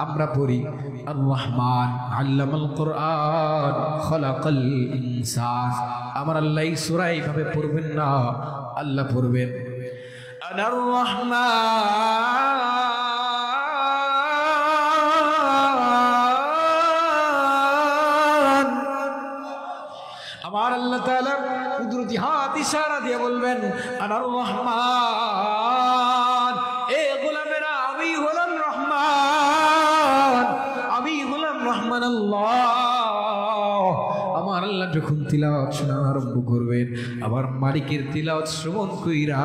আমরা পড়ি আর রহমান আল্লামাল কোরআন খলাকাল ইনসান। আমার আল্লাহ এই সূরা এইভাবে পড়বেন না, আল্লাহ পড়বেন আনার রহমান। আমার আল্লাহ তাআলা কুদরতি হাত ইশারা দিয়ে বলবেন আনার রহমান, এ গোলামেরা আমি হলাম রহমান, আমি হলাম রহমান আল্লাহ। আমার আল্লাহ যখন তিলাওয়াত শোনা আরম্ভ করবেন, আবার মালিকের তিলাওয়াত শ্রবণ কইরা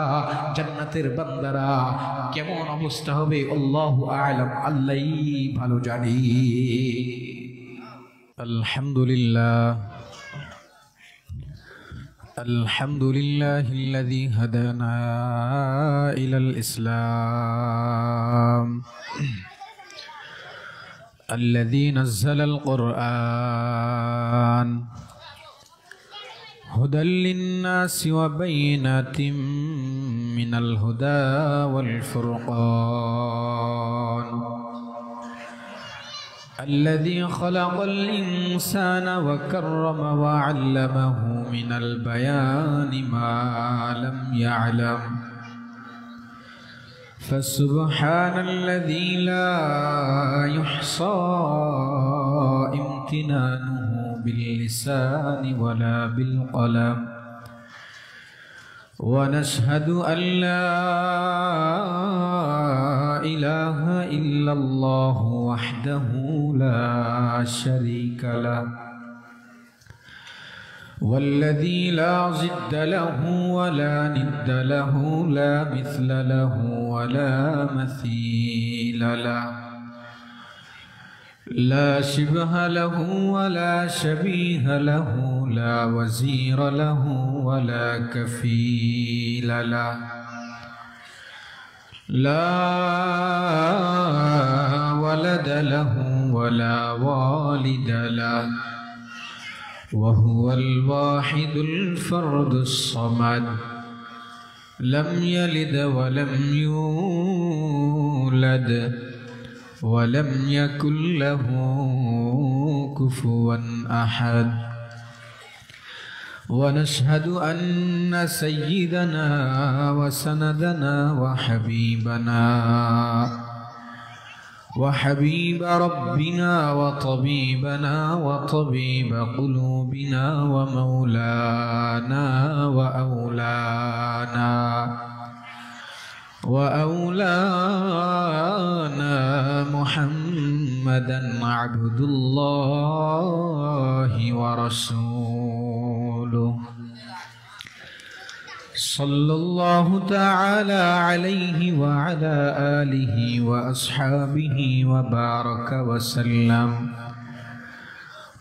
জান্নাতের বান্দারা কেমন অবস্থা হবে আল্লাহু আ'লাম, আল্লাহই ভালো জানে। আলহামদুলিল্লাহ الحمد لله الذي هدانا إلى الإسلام الذي نزل القرآن هدى للناس وبينات من الهدى والفرقان الذي خلق الإنسان وكرم وعلمه من البيان ما لم يعلم فسبحان الذي لا يحصى امتنانه باللسان ولا بالقلم ونشهد أن لا إله إلا الله وحده لا شريك له والذي لا ضد له ولا ند له لا مثل له ولا مثيل له لا شبه له ولا شبيه له لا وزير له ولا كفيل له لا ولد له ولا والد له وهو الواحد الفرد الصمد لم يلد ولم يولد ولم يكن له كفوا أحد ونشهد أن سيدنا وسندنا وحبيب ربنا وطبيبنا وطبيب قلوبنا ومولانا وأولانا محمدا عبد الله ورسوله صلى الله تعالى عليه وعلى آله وأصحابه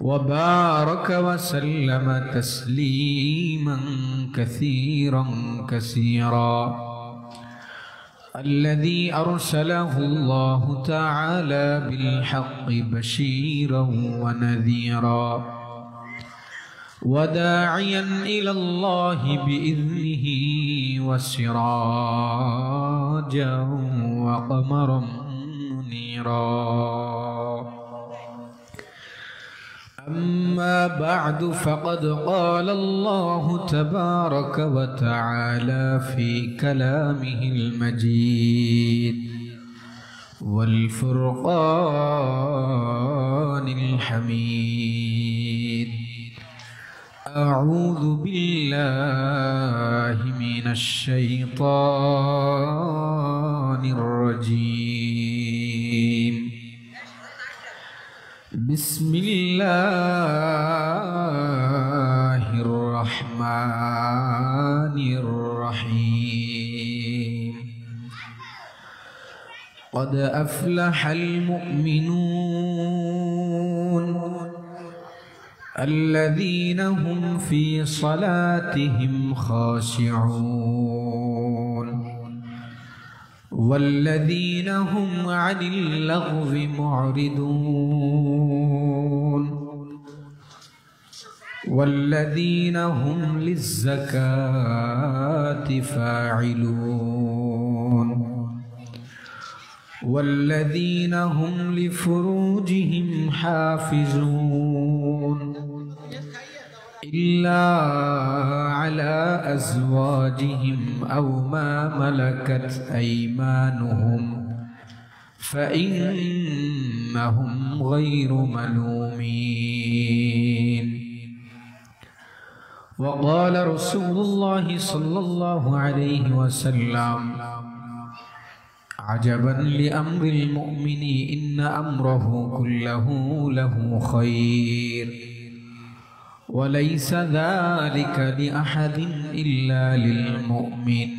وبارك وسلم تسليما كثيرا كثيرا الذي أرسله الله تعالى بالحق بشيرا ونذيرا وداعيا إلى الله بإذنه وسراجا وقمرا منيرا أما بعد فقد قال الله تبارك وتعالى في كلامه المجيد والفرقان الحميد أعوذ بالله من الشيطان الرجيم بسم الله الرحمن الرحيم قد أفلح المؤمنون الذين هم في صلاتهم خاشعون والذين هم عن اللغو معرضون والذين هم للزكاة فاعلون वल्लज़ीना हुम लिफ़ुरूजिहिम हाफ़िज़ून इल्ला अला अज़वाजिहिम औ मा मलकत अयमानुहुम फ़इन्नहुम गैरु मलूमीन। वक़ाल रसूलुल्लाहि सल्लल्लाहु अलैहि वसल्लम अजबन लिअम्रिल मुअमिनी इन्न अम्रहु कुल्लहु लहु खैर वलैसा ज़ालिका लिअहदिन इल्ला लिलमुअमिन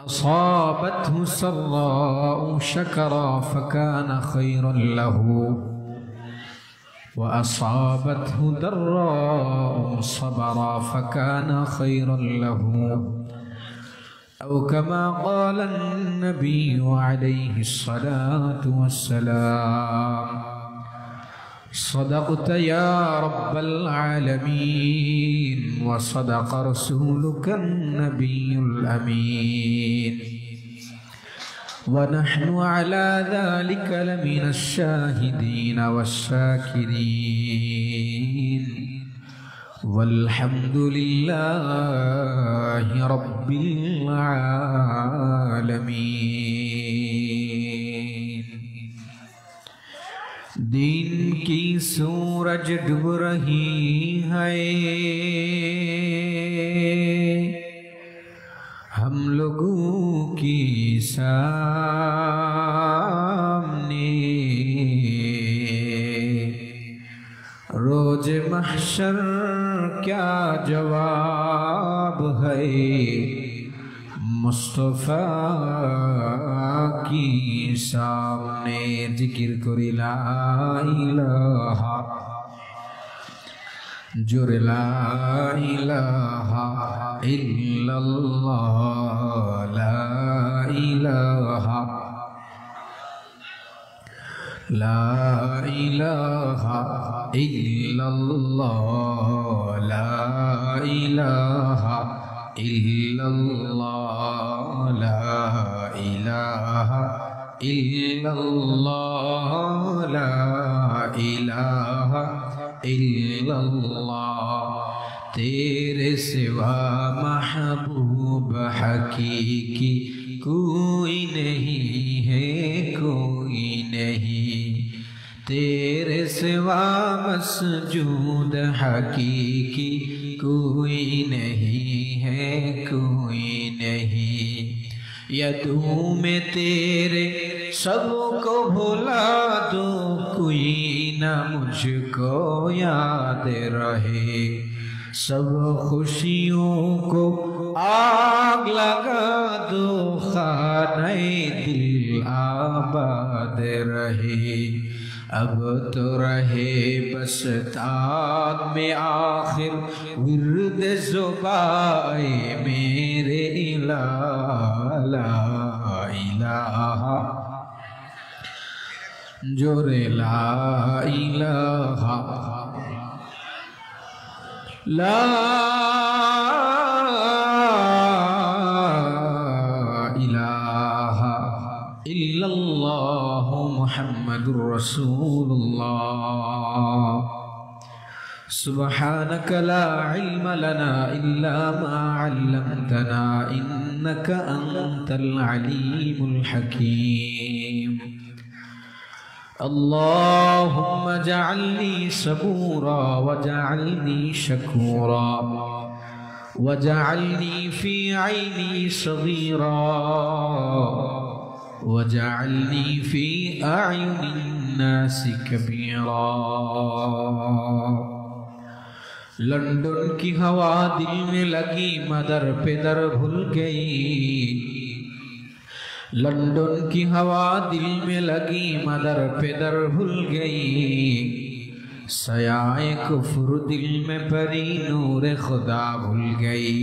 असाबतहु सर्राउ शकरा फकान खैरन लहु व असाबतहु दर्राउ सबरा फकान खैरन लहु औ कमा क़ाल अन्नबिय्यु अलैहि अस्सलातु वस्सलाम सदक़त या रब्बल आलमीन व सदक़ रसूलुक अन्नबियुल अमीन व नहनु अला ज़ालिक लमिनश शाहिदीन वश्शाकिरीन वल्हम्दुलिल्लाहि रब्बिल आलमीन। दिन की सूरज डूब रही है, हम लोगों की सामने रोज महशर क्या जवाब है मुस्तफा की सामने। जिक्र करी ला इलाहा जुर ला इलाहा इल्लल्लाह ला इलाहा ला इलाहा इल्लल्लाह ला इलाहा इल्लल्लाह ला इलाहा इल्लल्लाह ला इलाहा इल्लल्लाह। तेरे सिवा महबूब हकीकी कोई नहीं है, कोई नहीं। तेरे सिवा मसजूद हकीकी कोई नहीं है, कोई नहीं। यदू में तेरे सबको भुला दो, कोई ना मुझको याद रहे। सब खुशियों को आग लगा दो, खाने दिल आबाद रहे। अब तो रहे बस ताक में आखिर विर्द ज़ुबाए मेरे इलाहा ला इलाहा जोरे ला इलाहा ला इलाहा इल्लल्लाह मुहम्मदुर रसूलुल्लाह। सुब्हानक ला इल्म लना इल्ला मा अल्लमतना इन्नक अंतल अलीमुल हकीम। अल्लाहुम्मा जअलनी सबूरा वजअलनी शकूरा वजअलनी फी ऐनी सगीरा वजअलनी फी अयुनिन नासि कबीरा। लंदन की हवा दिल में लगी मदर पे दर भूल गई। लंदन की हवा दिल में लगी मदर पे दर भूल गई। सयाए कुफ्र दिल में परी नूर खुदा भूल गई।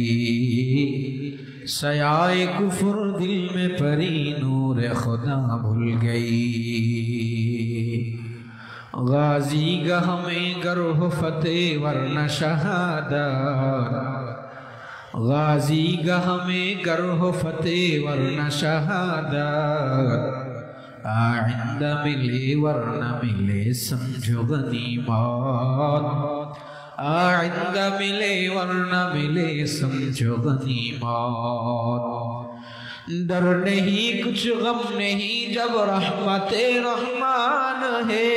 सयाए कुफ्र दिल में परी नूर खुदा भूल गई। गाजी गह में गर्ह फतेह वरना शहादत गाजी गह में गर हो फतेह वरना शहादत, आइंदा मिले वरना मिले समझो गनीमत, आइंदा मिले वरना मिले समझो गनीमत। डर नहीं कुछ गम नहीं जब रहमते रहमान है,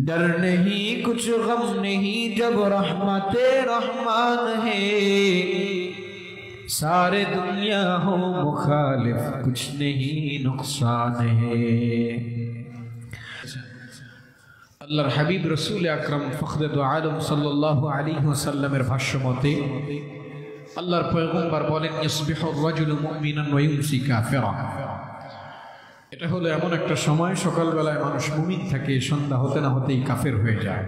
डर नहीं कुछ गम नहीं जब रहमते रहमान है। सारे दुनिया हो मुखालिफ कुछ नहीं नुकसान है। अल्लाहर हबीब रसूल আকরাম ফখরে দু আলম সাল্লাল্লাহু আলাইহি ওয়াসাল্লামের ভাষ্য মতে আল্লাহর পয়গম্বর বলেন ইসবিহুর রাজুলু মুমিনান ওয়া ইউমসি কাফিরা। এটা হলো এমন একটা সময় সকালবেলায় মানুষ মুমিন থাকে, সন্ধ্যা হতে না হতেই কাফের হয়ে যায়।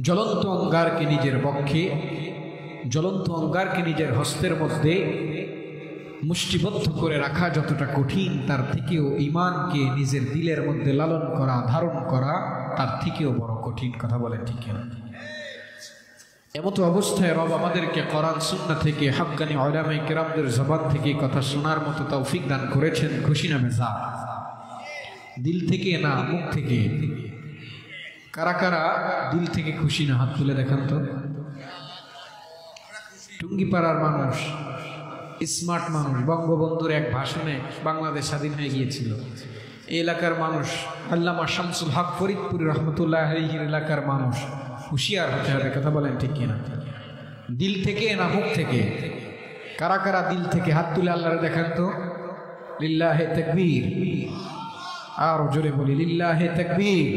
জ্বলন্ত অঙ্গারকে নিজের পক্ষে, জ্বলন্ত অঙ্গারকে নিজের হস্তের মধ্যে মুষ্টিবদ্ধ করে রাখা যতটা কঠিন, তার থেকেও ঈমানকে নিজের দিলের মধ্যে লালন করা, ধারণ করা তার থেকেও বড় কঠিন। কথা বলেন ঠিক না? এমতো অবস্থায় রব আমাদেরকে কোরআন সুন্নাহ থেকে, হাক্কানি উলামায়ে কেরামদের জবান থেকে কথা শোনার মতো তৌফিক দান করেছেন। খুশি না বেজার? দিল থেকে না মুখ থেকে? কারা কারা দিল থেকে খুশি না? হাত তুলে দেখান তো। টুঙ্গিপাড়ার মানুষ, স্মার্ট মানুষ, বঙ্গবন্ধুর এক ভাষণে বাংলাদেশ স্বাধীন হয়ে গিয়েছিল। এই এলাকার মানুষ, আল্লামা শামসুল হক ফরিদপুরি রহমতুল্লাহ আলাইহির এলাকার মানুষ হুঁশিয়ার হতে হবে। কথা বলেন ঠিক কিনা? দিল থেকে না মুখ থেকে? কারা কারা দিল থেকে? হাত তুলে আল্লাহরে দেখান তো। লিল্লাহে তাকবীর। আর জোরে বলি লিল্লাহে তাকবীর।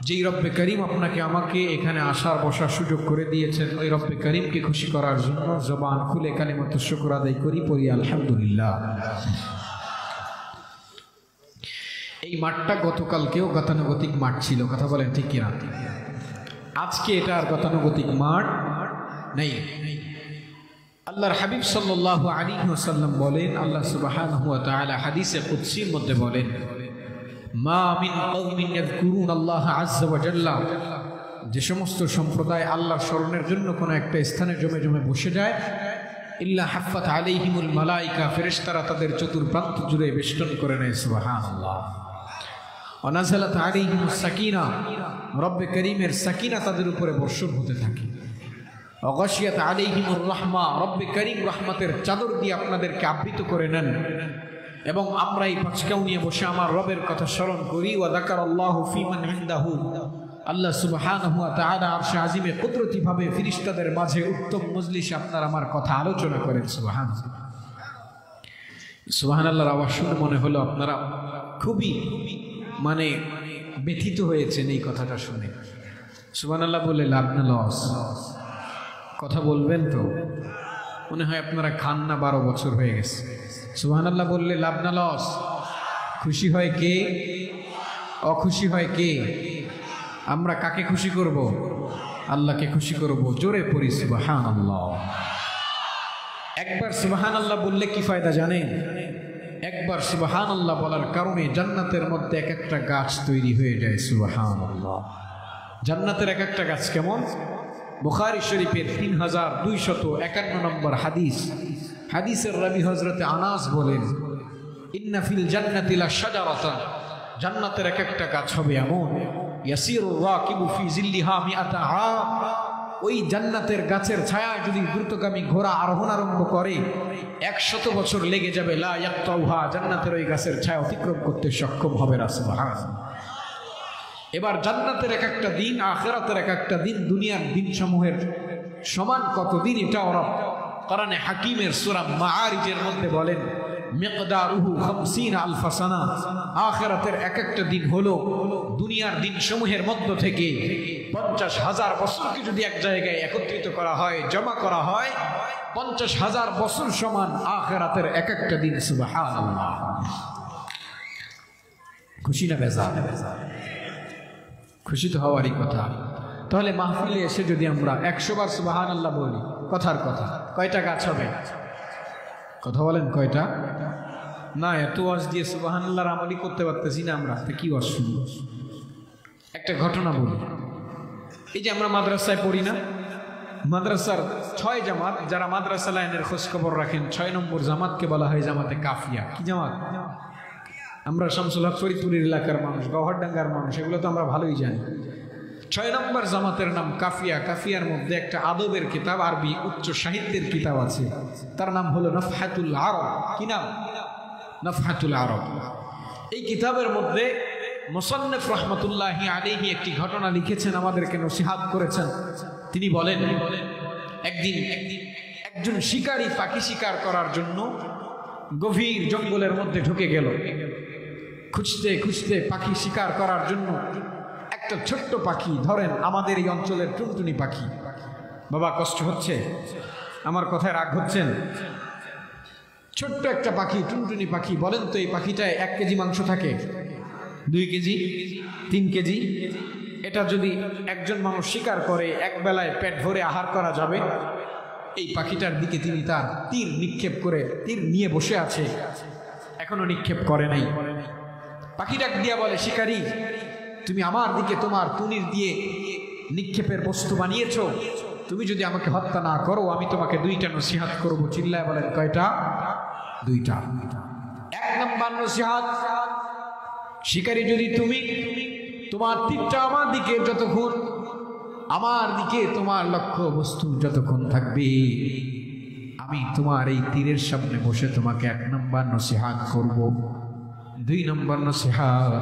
যেই রব্বে করিম আপনাকে আমাকে এখানে আসার বসার সুযোগ করে দিয়েছেন, ওই রব্বে করিমকে খুশি করার জন্য জবান খুলে কালিমাতুশ শুকর আদায় করি, পড়ি আলহামদুলিল্লাহ। এই মাঠটা গতকালকেও গতানুগতিক মাঠ ছিল। কথা বলেন ঠিক কিনা? আজকে এটা আর গতানুগতিক মাঠ নেই। আল্লাহর হাবিব সাল্লাল্লাহু আলাইহি ওয়াসাল্লাম বলেন, আল্লাহ সুবহানাহু ওয়া তাআলা হাদিসে কুদসির মধ্যে বলেন, মা মিন কওমিন ইয়াযকুরুন আল্লাহ আযযা ওয়া জাল্লা, যে সমস্ত সম্প্রদায় আল্লাহর স্মরণের জন্য কোনো একটা স্থানে জমে জমে বসে যায়, ইল্লা হাফাত আলাইহিমুল মালাইকা, ফেরেশতারা তাদের চতুর্প্রান্ত জুড়ে বেষ্টন করে নেয়। সুবহানাল্লাহ। ওয়া নাযালাত আলাইহিমুস সাকিনা, রব্বে করিমের সাকিনা তাদের উপরে বর্ষণ হতে থাকে। ওয়া গাশিয়াত আলাইহিমুর রাহমা, রব্বে করিম রহমতের চাদর দিয়ে আপনাদেরকে আবৃত করে নেন। এবং আমরা এই পাঁচকাও নিয়ে বসে আমার রবের কথা স্মরণ করি। ওয়া যাকারাল্লাহু ফীমান ইনদাহু, আল্লাহ সুবহানাহু ওয়া তাআলা আরশে আজিমে কুদরতিভাবে ফেরেশতাদের মাঝে উত্তম মজলিসে আপনার আমার কথা আলোচনা করেন। সুবহানাল্লাহ। সুবহানাল্লাহর আওয়াজ শুনে মনে হলো আপনারা খুবই ব্যথিত হয়েছেন এই কথাটা শুনে। সুবহানাল্লাহ বলে লাভ না লস? কথা বলবেন তো? মনে হয় আপনারা খান না, 12 বছর হয়ে গেছে। সুবহানাল্লাহ বললে লাভ না লস? খুশি হয় কে? অখুশি হয় কে? আমরা কাকে খুশি করব? আল্লাহকে খুশি করব। জোরে পড়ি সুবহানাল্লাহ। একবার সুবহানাল্লাহ বললে কি ফায়দা জানেন? একবার সুবহানাল্লাহ বলার কারণে জান্নাতের মধ্যে এক একটা গাছ তৈরি হয়ে যায়। সুবহানাল্লাহ। জান্নাতের এক একটা গাছ কেমন? বুখারী শরীফের 3251 নম্বর হাদিস, হাদিসের রাবি হযরতে আনাস বলেন, ইন্না ফিল জান্নাতি লাশজারাতান, জান্নাতের এক একটা গাছ হবে এমন, ইয়াসিরুর রাকিবু ফি জিল্লিহা মিআতা আম, ওই জান্নাতের গাছের ছায়া যদি দ্রুতগামী ঘোড়া আরোহণ আরম্ভ করে 100 বছর লেগে যাবে। লা ইয়াক্তাউহা, জান্নাতের ওই গাছের ছায়া অতিক্রম করতে সক্ষম হবে না। সুবহানাল্লাহ। এবার জান্নাতের এক একটা দিন, আখিরাতের এক একটা দিন দুনিয়ার দিন সমূহের সমান কতদিন, এটা ওরা কোরআনে হাকিমের সূরা মাআরিজের মধ্যে বলেন, মিকদারুহু 50 আলফ সানা, আখিরাতের এক একটা দিন হলো দুনিয়ার দিন সমূহের মধ্য থেকে 50,000 বছরকে যদি এক জায়গায় একত্রিত করা হয়, জমা করা হয়, 50,000 বছর সমান আখিরাতের এক একটা দিন। সুবহানাল্লাহ। খুশি না বেজার? খুশি তো হওয়ারই কথা। তাহলে মাহফিলে এসে যদি আমরা 100 বার সুবহানাল্লাহ বলি, কথার কথা, কয়টা গাছ হবে? কথা বলেন কয়টা? না, এত ওয়াজ দিয়ে সুবহানাল্লাহর আমলই করতে পারতেছি না আমরা, তা কি ওয়াজ শুনবো? একটা ঘটনা বলি। এই যে আমরা মাদ্রাসায় পড়ি না, মাদ্রাসার 6 জামাত, যারা মাদ্রাসা লাইনের খোঁজ খবর রাখেন, 6 নম্বর জামাতকে বলা হয় জামাতে কাফিয়া। কি জামাত? আমরা শামসুল হক ফরিদপুরের এলাকার মানুষ, গওহরডাঙ্গার মানুষ, এগুলো তো আমরা ভালোই জানি। 6 নম্বর জামাতের নাম কাফিয়া। কাফিয়ার মধ্যে একটা আদবের কিতাব, আরবি উচ্চ সাহিত্যের কিতাব আছে, তার নাম হলো নফহাতুল আরব। কি নাম? নফহাতুল আরব। এই কিতাবের মধ্যে মুসান্নিফ রহমতুল্লাহি আলাইহি একটি ঘটনা লিখেছেন, আমাদেরকে নসিহাত করেছেন। তিনি বলেন, একদিন একজন শিকারী পাখি শিকার করার জন্য গভীর জঙ্গলের মধ্যে ঢুকে গেল। খুঁজতে খুঁজতে পাখি শিকার করার জন্য একটা ছোট্ট পাখি, ধরেন আমাদের এই অঞ্চলের টুনটুনি পাখি। বাবা কষ্ট হচ্ছে, আমার কথায় রাগ হচ্ছেন? ছোট্ট একটা পাখি, টুনটুনি পাখি। বলেন তো এই পাখিটায় 1 কেজি মাংস থাকে, 2 কেজি, 3 কেজি? এটা যদি একজন মানুষ শিকার করে, এক বেলায় পেট ভরে আহার করা যাবে? এই পাখিটার দিকে তিনি তার তীর নিক্ষেপ করে, তীর নিয়ে বসে আছে, এখনো নিক্ষেপ করে নাই। পাখি ডাক দিয়া বলে, শিকারী, তুমি আমার দিকে তোমার তুনির দিয়ে নিক্ষেপের বস্তু বানিয়েছ, তুমি যদি আমাকে হত্যা না করো, আমি তোমাকে 2টা নসিহাত করব। চিল্লায় বলেন, কয়টা? 2টা। 1 নম্বর নসিহাত, শিকারী, যদি তুমি তোমার তীরটা আমার দিকে, যতক্ষণ আমার দিকে তোমার লক্ষ্য বস্তু যতক্ষণ থাকবে, আমি তোমার এই তীরের সামনে বসে তোমাকে 1 নম্বর নসিহাত করব। 2 নম্বর নসিহাত,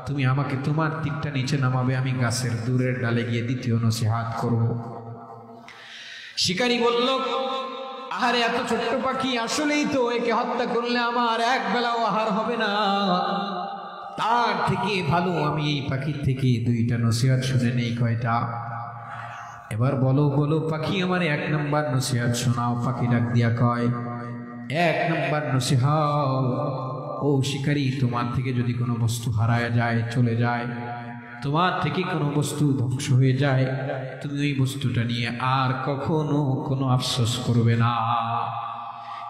তুমি আমাকে তোমার তীরটা নিচে নামাবে, আমি গাছের দূরের ডালে গিয়ে 2য় নসিহাত করব। শিকারী বলল, আহারে, এত ছোট্ট পাখি, আসলেই তো একে হত্যা করলে আমার এক বেলাও আহার হবে না, তার থেকে ভালো আমি এই পাখির থেকে 2টা নসিহত শুনে নেই। কয়টা? এবার বলো বলো পাখি, আমার 1 নম্বর নসিহত শোনাও। পাখি ডাক দিয়া কয়, 1 নম্বর নসিহত, ও শিকারী, তোমার থেকে যদি কোনো বস্তু হারায় যায়, চলে যায়, তোমার থেকে কোনো বস্তু ধ্বংস হয়ে যায়, তুমি ওই বস্তুটা নিয়ে আর কখনো কোনো আফসোস করবে না।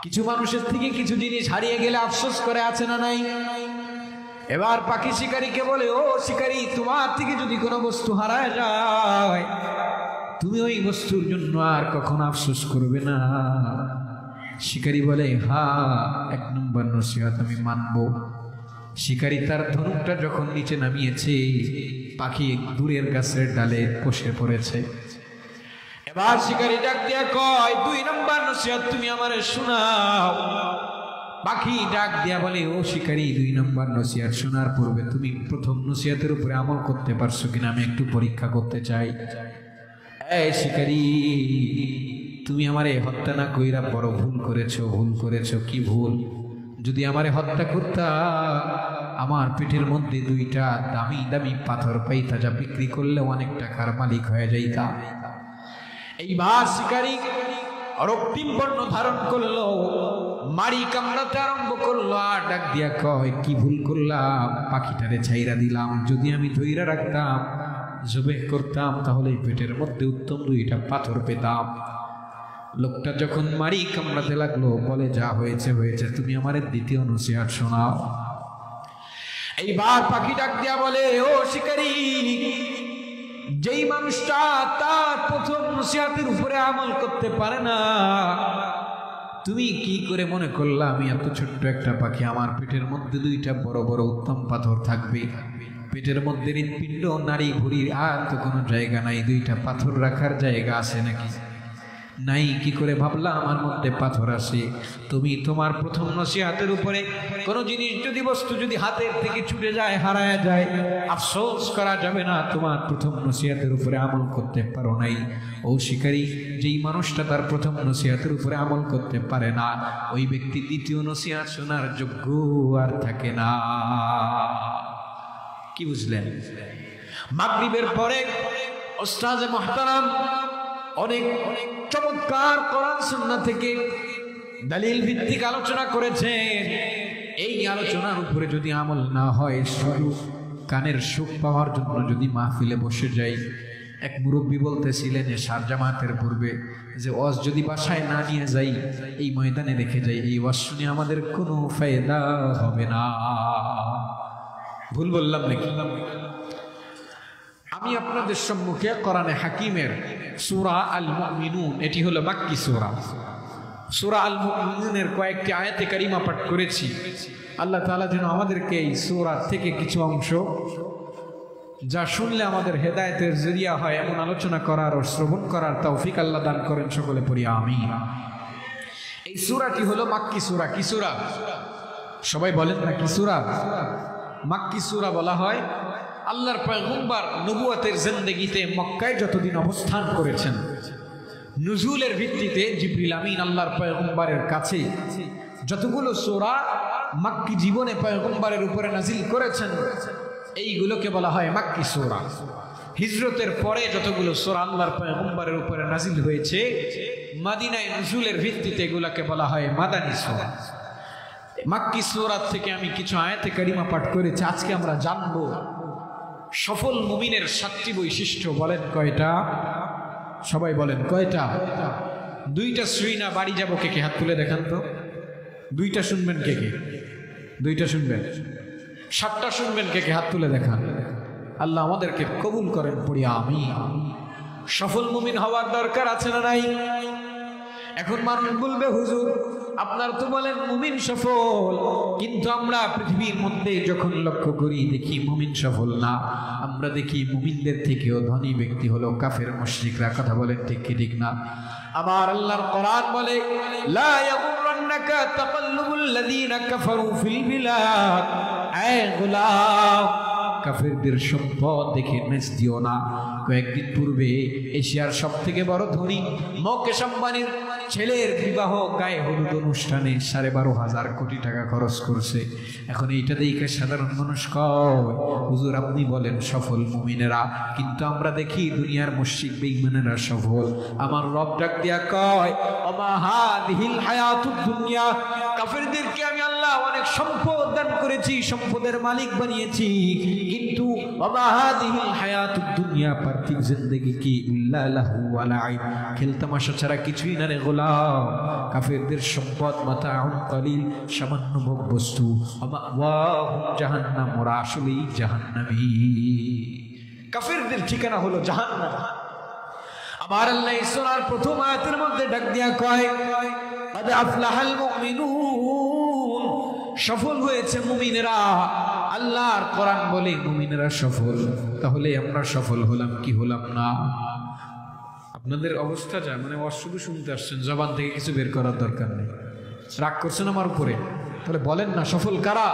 কিছু মানুষের থেকে কিছু জিনিস হারিয়ে গেলে আফসোস করে, আছে না নাই? এবার পাখি শিকারীকে বলে, ও শিকারী, তোমার থেকে যদি কোনো বস্তু হারায় যায়, তুমি ওই বস্তুর জন্য আর কখনো আফসোস করবে না। শিকারী বলে, হ্যাঁ, 1 নম্বর নসিহত আমি মানব। শিকারী তার ধনুকটা যখন নিচে নামিয়েছে, পাখি দূরের গাছের ডালে বসে পড়েছে। এবার শিকারী ডাক দিয়া কয়, 2 নম্বর নসিহত তুমি আমারে শোনাও। পাখি ডাক দিয়া বলে, ও শিকারী, 2 নম্বর নসিহত শোনার পূর্বে তুমি প্রথম নসিহতের উপরে আমল করতে পারছো কিনা আমি একটু পরীক্ষা করতে চাই। এই শিকারী, তুমি আমারে হত্যা না কইরা বড় ভুল করেছো। ভুল করেছো? কি ভুল? যদি আমারে হত্যা করতা, আমার পেটের মধ্যে 2টা দামি দামি পাথর পাইতা, যা বিক্রি করলে অনেক টাকার মালিক হয়ে যাইতা। এইবার শিকারী রক্তিম বর্ণ ধারণ করলো, মারি কামড়াতে আরম্ভ করলো, আর ডাক দিয়া কয়, কি ভুল করলাম? পাখিটারে ছাইরা দিলাম। যদি আমি ধইরা রাখতাম, জবে করতাম, তাহলে পেটের মধ্যে উত্তম 2টা পাথর পেতাম। লোকটা যখন মারি কামড়াতে লাগলো, বলে, যা হয়েছে হয়েছে, তুমি আমার 2য় নসিহত শোনাও। এইবার পাখি ডাক দিয়া বলে, ও শিকারী, যেই মানুষটা তার প্রথম নসিহতের উপরে আমল করতে পারে না, তুমি কি করে মনে করলা আমি এত ছোট্ট একটা পাখি, আমার পেটের মধ্যে 2টা বড় বড় উত্তম পাথর থাকবে? পেটের মধ্যে হৃৎপিণ্ড, নারী, ভুঁড়ির আর তো কোনো জায়গা নাই, 2টা পাথর রাখার জায়গা আছে নাকি? নাই। কি করে ভাবলা আমার মধ্যে পাথর আসে? তুমি তোমার প্রথম নসিহতের উপরে কোনো জিনিস যদি, বস্তু যদি হাতের থেকে ছুটে যায়, হারায় যায়, আফসোস করা যাবে না, তোমার প্রথম নসিহতের উপরে আমল করতে পারো নাই। ও শিকারী, যেই মানুষটা তার প্রথম নসিহতের উপরে আমল করতে পারে না, ওই ব্যক্তি 2য় নসিহত শোনার যোগ্য আর থাকে না। কি বুঝলেন? মাগরিবের পরে ওস্তাদে মুহতারাম অনেক চমৎকার কোরআন সুন্নাহ থেকে দলিল ভিত্তিক আলোচনা করেছেন। এই আলোচনার উপরে যদি আমল না হয়, শুধু কানের সুখ পাওয়ার জন্য যদি মাহফিলে বসে যাই, এক মুরব্বী বলতেছিলেন এশার জামাতের পূর্বে, যে ওয়াজ যদি বাসায় না নিয়ে যাই, এই ময়দানে রেখে যাই, এই ওয়াজ শুনে আমাদের কোনো ফায়দা হবে না। ভুল বললাম নাকি? আমি আপনাদের সম্মুখে কোরআনে হাকিমের সূরা আল মুমিনুন, এটি হলো মাক্কি সূরা। সূরা আল মুমিনুনের কয়েকটি আয়াতে কারিমা পাঠ করেছি। আল্লাহ তাআলা যেন আমাদেরকে এই সূরা থেকে কিছু অংশ যা শুনলে আমাদের হেদায়েতের জরিয়া হয় এমন আলোচনা করার ও শ্রবণ করার তৌফিক আল্লাহ দান করেন। সকলে পড়ি আমিন। এই সূরাটি হলো মাক্কি সূরা। কি সূরা? সবাই বলেন না কি সূরা? মাক্কি সূরা বলা হয় আল্লাহর পয়গম্বর নবুয়তের জিন্দেগিতে মক্কায় যতদিন অবস্থান করেছেন, নুজুলের ভিত্তিতে জিবরিল আমিন আল্লাহর পয়গম্বরের কাছে যতগুলো সূরা মাক্কি জীবনে পয়গম্বরের উপরে নাজিল করেছেন এইগুলোকে বলা হয় মাক্কি সূরা। হিজরতের পরে যতগুলো সূরা আল্লাহর পয়গম্বরের উপরে নাজিল হয়েছে মদিনায় নুজুলের ভিত্তিতে এগুলোকে বলা হয় মাদানী সূরা। মাক্কি সূরা থেকে আমি কিছু আয়াতে কারিমা পাঠ করেছি। আজকে আমরা জানবো সফল মুমিনের 7টি বৈশিষ্ট্য। বলেন কয়টা? সবাই বলেন কয়টা? 2টা শুই না বাড়ি যাবো। কে কে হাত তুলে দেখান তো। 2টা শুনবেন কে কে? 2টা শুনবেন। 7টা শুনবেন কে কে? হাত তুলে দেখান। আল্লাহ আমাদেরকে কবুল করেন, পড়ি আমিন। সফল মুমিন হওয়ার দরকার আছে না নাই? এখন মানুষ বলবে হুজুর আপনার তো বলেন মুমিন সফল, কিন্তু আমরা পৃথিবীর মধ্যে যখন লক্ষ্য করি দেখি মুমিন সফল না। আমরা দেখি মুমিনদের থেকেও ধনী ব্যক্তি হলো কাফের মুশরিকরা। কথা বলেন ঠিক কি ঠিক না? আমার আল্লাহর কোরআন বলে লা ইয়াগুররান্নাকা তাকাল্লুবুল লাযীনা কাফারু ফিল বিলাদ। আয় গোলাম, কাফেরদের সম্পদ দেখে নেচ দিও না। কয়েকদিন পূর্বে এশিয়ার সবথেকে বড় ধনী মুকেশ আম্বানির ছেলের বিবাহ গায়ে হলুদ অনুষ্ঠানে 12,500 কোটি টাকা খরচ করছে। এখন এইটা দেখে সাধারণ মানুষ কয় হুজুর আপনি বলেন সফল মুমিনেরা, কিন্তু আমরা দেখি দুনিয়ার মুশরিক বেঈমানেরা সফল। আমার রব ডাক দিয়া কয় ওমা হাদিহিল হায়াতুদ দুনিয়া, কাফেরদেরকে আমি আল্লাহ অনেক সম্পদ দান করেছি, সম্পদের মালিক বানিয়েছি, কিন্তু ওমা হাদিহিল হায়াতুদ দুনিয়া, পার্থিব জিন্দেগি কি ইল্লা লাহু ওয়া লাইব, খেলতামাশা ছাড়া কিছুই না রে গোলাম। কাফেরদের সম্পদ মাতাউন কলিল, সামান্য ভোগ বস্তু। ওয়াহুম জাহান্নাম, ওরা আসলেই জাহান্নামী। কাফেরদের ঠিকানা হলো জাহান্নাম। আমার আল্লাহ সূরার প্রথম আয়াতের মধ্যে ডাক দিয়া কয় কদ আফলাহাল মুমিনুন, সফল হয়েছে মুমিনেরা। আল্লাহর কোরআন বলে মুমিনেরা সফল। তাহলে আমরা সফল হলাম কি হলাম না? আপনাদের অবস্থা যা, মানে শুধু শুনতে আসছেন, জবান থেকে কিছু বের করার দরকার নেই। রাগ করছেন আমার উপরে? তাহলে বলেন না সফল কারা?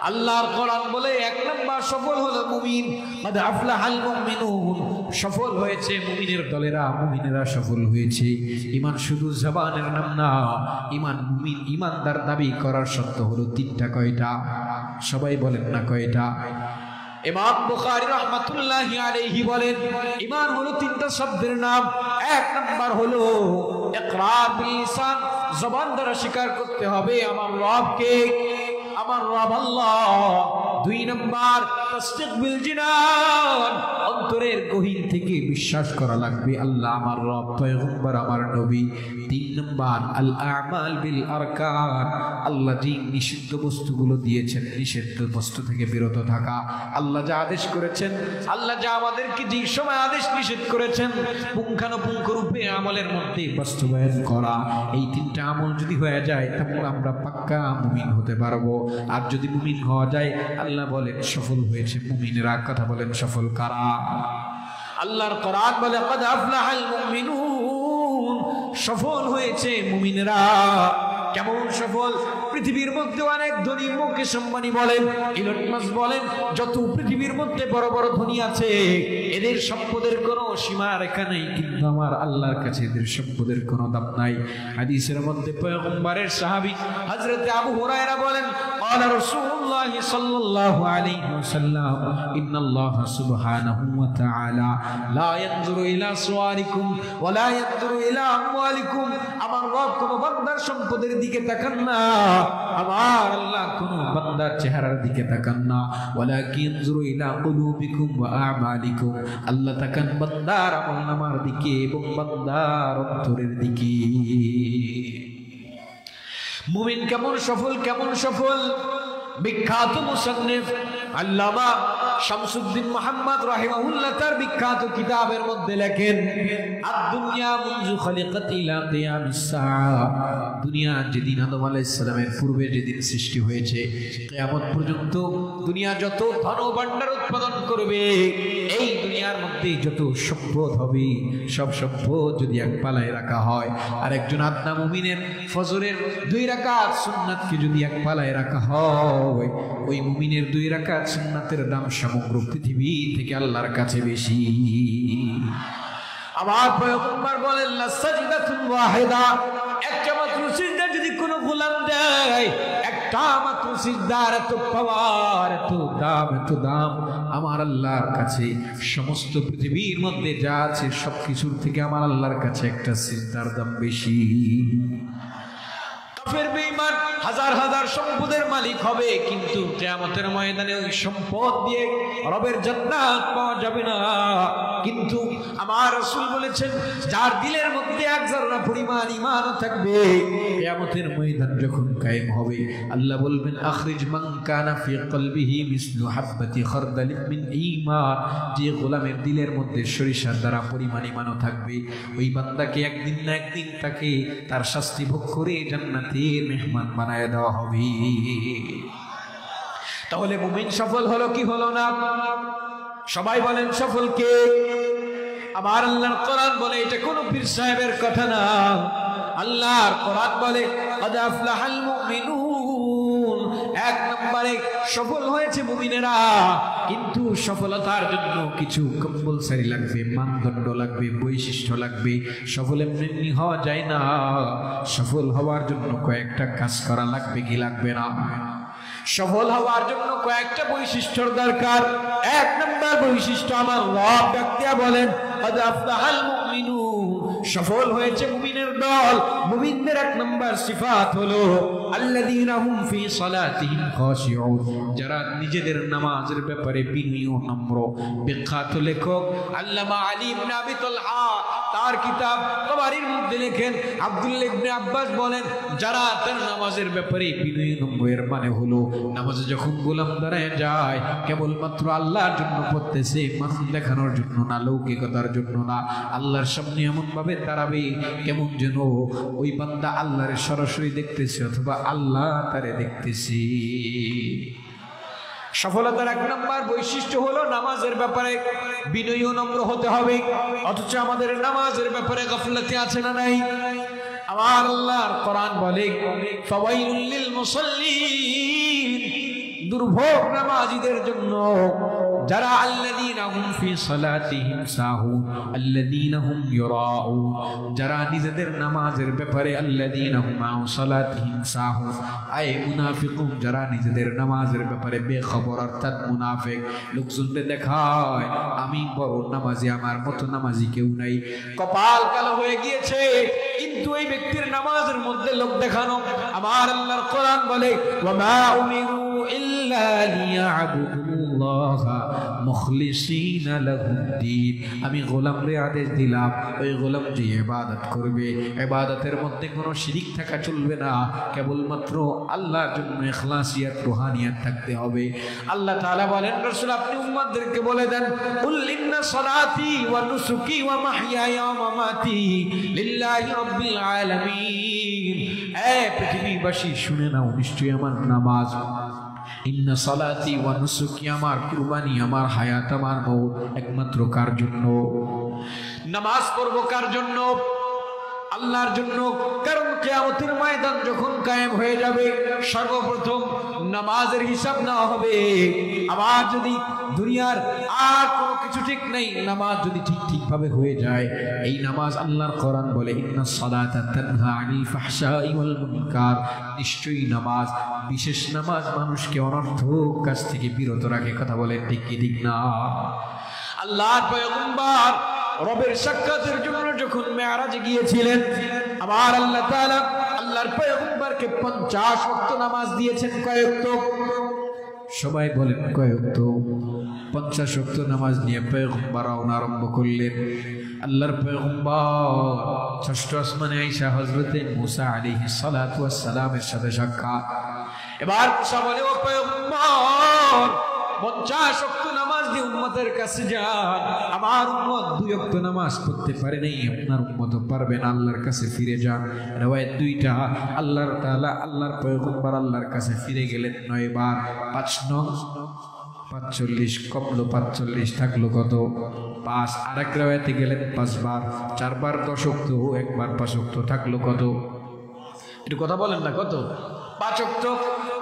আল্লাহর কোরআন বলে 1 নাম্বার সফল হলো মুমিন। কদ আফলাহাল মুমিনুন, সফল হয়েছে মুমিনের দলেরা, মুমিনেরা সফল হয়েছে। ঈমান শুধু জবানের নাম না, ঈমান মুমিন ঈমানদার দাবি করার শর্ত হলো 3টা। কয়টা? সবাই বলেন না কয়টা? ইমাম বুখারী রাহমাতুল্লাহি আলাইহি বলেন ঈমান হলো 3টা শব্দের নাম। 1 নাম্বার হলো ইকরার বিল লিসান, জবান দ্বারা স্বীকার করতে হবে আমার রবকে, আমার রব আল্লাহ। 2 নাম্বার তাসদীক বিল জিনান, অন্তরের গহীন থেকে বিশ্বাস করা লাগবে আল্লাহ আমার রব, পয়গম্বর আমার নবী। 3 নাম্বার আল আমাল বিল আরকান, আল্লাহ যে নিষিদ্ধ বস্তুগুলো দিয়েছেন নিষিদ্ধ বস্তু থেকে বিরত থাকা। আল্লাহ যা আদেশ করেছেন, আল্লাহ যা আমাদেরকে যে সময় আদেশ নিষেধ করেছেন পুঙ্খানুপুঙ্খ রূপে আমলের মধ্যে বাস্তবায়ন করা। এই 3টা আমল যদি হয়ে যায় তাহলে আমরা পাক্কা মুমিন হতে পারবো। আর যদি মুমিন হওয়া যায় আল্লাহ বলেন সফল হয়েছে মুমিনেরা। কথা বলেন সফল কারা? আল্লাহর কোরআন বলে কদ আফলাহাল মুমিনুন, সফল হয়েছে মুমিনেরা। কেমন সফল? পৃথিবীর মধ্যে অনেক ধনী মুকেশ আম্বানি বলেন, ইলন মাস্ক বলেন, যত পৃথিবীর মধ্যে বড় বড় ধনী আছে এদের সম্পদের কোনো সীমা রেখা নেই, কিন্তু আমার আল্লাহর কাছে এদের সম্পদের কোনো দাম নাই। হাদিসের মধ্যে পয়গম্বরের সাহাবী হযরত আবু হুরায়রা বলেন ক্বালা রাসূলুল্লাহ সাল্লাল্লাহু আলাইহি ওয়াসাল্লাম ইন্নাল্লাহ সুবহানাহু ওয়া তাআলা লা ইয়ানজুরু ইলা সুওয়ারিকুম ওয়া লা ইয়ানজুরু ইলা আমওয়ালিকুম, আমার রব কোন বান্দার সম্পদের দিকে তাকান না, আমার আল্লাহ কোন বান্দার চেহারার দিকে তাকান না, ওয়ালাকিন ইয়ানজুরু ইলা কুলুবিকুম ওয়া আমালিকুম, আল্লাহ তাকান বান্দার আমলনামার দিকে এবং বান্দার অন্তরের দিকে। মুমিন কেমন সফল, কেমন সফল? বিখ্যাত মুসান্নিফ আল্লামা শামসুদ্দিন মুহাম্মদ রাহিমাহুল্লাহ তার বিখ্যাত কিতাবের মধ্যে লেখেন, আদ-দুনিয়া মুনযু খালিকাতি ইলা কিয়ামিস সাআ, দুনিয়া যেদিন আদম আলাইহিস সালামের পূর্বে যেদিন সৃষ্টি হয়েছে কিয়ামত পর্যন্ত দুনিয়া যত ধন ভাণ্ডার উৎপাদন করবে, এই দুনিয়ার মধ্যে যত সম্পদ হবে, সব সম্পদ যদি এক পালায় রাখা হয়, আর একজন আদনা মুমিনের ফজরের 2 রাকাত সুন্নাতকে যদি এক পালায় রাখা হয়, ওই মুমিনের 2 রাকাত সুন্নাতের দাম সমগ্র পৃথিবী থেকে আল্লাহর কাছে বেশি। আমার পয়গম্বর বলেন, লা সাজদাতুন ওয়াহিদা, একটা মাত্র সিজদা যদি কোনো গোলাম দেয়, একটা মাত্র সিজদার এত পাওয়ার, এত দাম আমার আল্লাহর কাছে সমস্ত পৃথিবীর মধ্যে যা আছে সবকিছুর থেকে আমার আল্লাহর কাছে একটা সিজদার দাম বেশি। কাফের বেঈমান হাজার হাজার সম্পদের মালিক হবে, কিন্তু কিয়ামতের ময়দানে ওই সম্পদ দিয়ে রবের জান্নাত পাওয়া যাবে না। কিন্তু আমার রাসূল বলেছেন, যার দিলের মধ্যে এক যারা পরিমাণ ঈমান থাকবে, কিয়ামতের ময়দান যখন কায়েম হবে, আল্লাহ বলবেন, আখরিজ মান কানা ফি কলবিহি মিসলু হাববাতি খারদালিন মিন ঈমান, যে গোলামের দিলের মধ্যে সরিষার দ্বারা পরিমাণ ঈমানও থাকবে, ওই বান্দাকে একদিন না একদিন তাকে তার শাস্তি ভোগ করে জান্নাতের মেহমান বানায় দেওয়া হবে। তাহলে মুমিন সফল হলো কি হলো না? সবাই বলেন সফল কে? আমার আল্লাহর কোরআন বলে এটা কোন পীর সাহেবের কথা না। আল্লাহর কোরআন বলে, কদ আফলাহাল মুমিনুন, এক নম্বরে সফল হয়েছে মুমিনেরা। কিন্তু সফলতার জন্য কিছু কম্পালসারি লাগবে, মানদণ্ড লাগবে, বৈশিষ্ট্য লাগবে। সফল এমনি হওয়া যায় না। সফল হওয়ার জন্য কয়েকটা কাজ করা লাগবে কি লাগবে না? সফল হওয়ার জন্য কয়েকটা বৈশিষ্ট্যর দরকার। এক নম্বর বৈশিষ্ট্য আমার রব ব্যক্তি বলেন, কদ আফলাহাল মুমিনুন, সফল হয়েছে মুমিনের দল। মুমিনদের এক নম্বর সিফাত হলো আল্লাযীনা হুম ফি সালাতিহিম খাশিউন, যারা নিজেদের নামাজের ব্যাপারে বিনয়ী ও নম্র। বিখ্যাত লেখক আল্লামা আলী ইবনে আবি তালহা তার কিতাব তাবারির মধ্যে লেখেন, আব্দুল্লাহ ইবনে আব্বাস বলেন, যারা তার নামাজের ব্যাপারে বিনয়ী নম্র, এর মানে হলো নামাজে যখন গোলাম দাঁড়ায় যায়, কেবলমাত্র আল্লাহর জন্য পড়তেছে, মানুষ দেখানোর জন্য না, লৌকিকতার জন্য না। আল্লাহর সামনে এমন ভাবে দাঁড়াবে কেমন যেন ওই বান্দা আল্লাহরে সরাসরি দেখতেছে অথবা আল্লাহ তারে দেখতেছে। সফলতার এক নম্বর বৈশিষ্ট্য হলো নামাজের ব্যাপারে বিনয়ী ও নম্র হতে হবে। অথচ আমাদের নামাজের ব্যাপারে গাফলাতি আছে না নাই? আমার আল্লাহর কোরআন বলে, ফাওয়াইলুল লিল মুসাল্লিন, দুর্ভোগ নামাজীদের জন্য, যারা আল্লাযীনা হুম ফি সালাতিহিম সাহুন, আল্লাযীনা হুম ইউরাউন, যারা নিজেদের নামাজের ব্যাপারে আল্লাযীনা হুম আন সালাতিহিম সাহুন, আয় মুনাফিকুন, যারা নিজেদের নামাজের ব্যাপারে বেখবর, অর্থাৎ মুনাফিক। লোকজনদের দেখায় আমি বড় নামাজি, আমার মতো নামাজি কেউ নাই, কপাল কালো হয়ে গিয়েছে, কিন্তু এই ব্যক্তির নামাজের মধ্যে লোক দেখানো। আমার আল্লাহর কোরআন বলে, ওয়া মা উমিরু ইল্লা লিয়াবুদুল্লাহা মুখলিসিনা লাহুদ্দিন, আমি গোলামরে আদেশ দিলাম, ওই গোলাম যে ইবাদত করবে, ইবাদতের মধ্যে কোনো শিরিক থাকা চলবে না, কেবলমাত্র আল্লাহর জন্য ইখলাসিয়াত, রুহানিয়াত থাকতে হবে। আল্লাহ তাআলা বলেন, রাসূল আপনি উম্মতদেরকে বলে দেন, কুল ইন্না সালাতি ওয়া নুসুকি ওয়া মাহইয়ায়া ওয়া মামাতি লিল্লাহি রাব্বিল আলামিন, এ পৃথিবীবাসী শুনে নাও, নিশ্চয়ই আমার নামাজ, ইন্না সালাতি ওয়া নুসুকি, আমার কুরবানি, আমার হায়াত, আমার মওত একমাত্র কার জন্য? নামাজ পড়ব কার জন্য? আল্লাহর জন্য। কারণ কিয়ামতের ময়দান যখন কায়েম হয়ে যাবে, সর্বপ্রথম নামাজের হিসাব নেওয়া হবে। আবার যদি দুনিয়ার আর কোনো কিছু ঠিক নেই, নামাজ যদি ঠিকভাবে হয়ে যায়, এই নামাজ আল্লাহর কোরআন বলে, ইন্নাস সালাতা তানহা আনিল ফাহশাই ওয়াল মুনকার, নিশ্চয়ই নামাজ, বিশেষ নামাজ মানুষকে অনর্থক কাজ থেকে বিরত রাখে। কথা বলে ঠিক কি ঠিক না? আল্লাহর পয়গম্বর রবের সাক্ষাতের জন্য যখন মেরাজে গিয়েছিলেন, আমার আল্লাহ তাআলা আল্লাহর পয়গম্বরকে 50 ওয়াক্ত নামাজ দিয়েছেন। কয় ওয়াক্ত? সবাই বলেন কয় ওয়াক্ত? 50 ওয়াক্ত নামাজ নিয়ে পয়গম্বর রওনা আরম্ভ করলেন। আল্লাহর পয়গম্বর ষষ্ঠ আসমানে আয়েশা হযরতে মুসা আলাইহিস সালাতু ওয়াস সালামের সাথে সাক্ষাৎ। এবার মুসা বলে, ও পয়গম্বর, 50 ওয়াক্ত নামাজ দিয়ে উম্মতের কাছে যান, আমার উম্মত 2 ওয়াক্ত নামাজ পড়তে পারে নাই, আপনার উম্মতও পারবে না, আল্লাহর কাছে ফিরে যান। riwayat 2টা, আল্লাহর তাআলা আল্লাহর পয়গম্বর আল্লাহর কাছে ফিরে গেলেন 9 বার। 5 নং 45 কমলো 45 থাকলো কত 5। আরেক রাওয়ায়াতে গেলেন 5 বার, 4 বার 10 ওয়াক্ত, 1 বার 5 ওয়াক্ত থাকলো কত? একটু কথা বলেন না, কত? 5 ওয়াক্ত।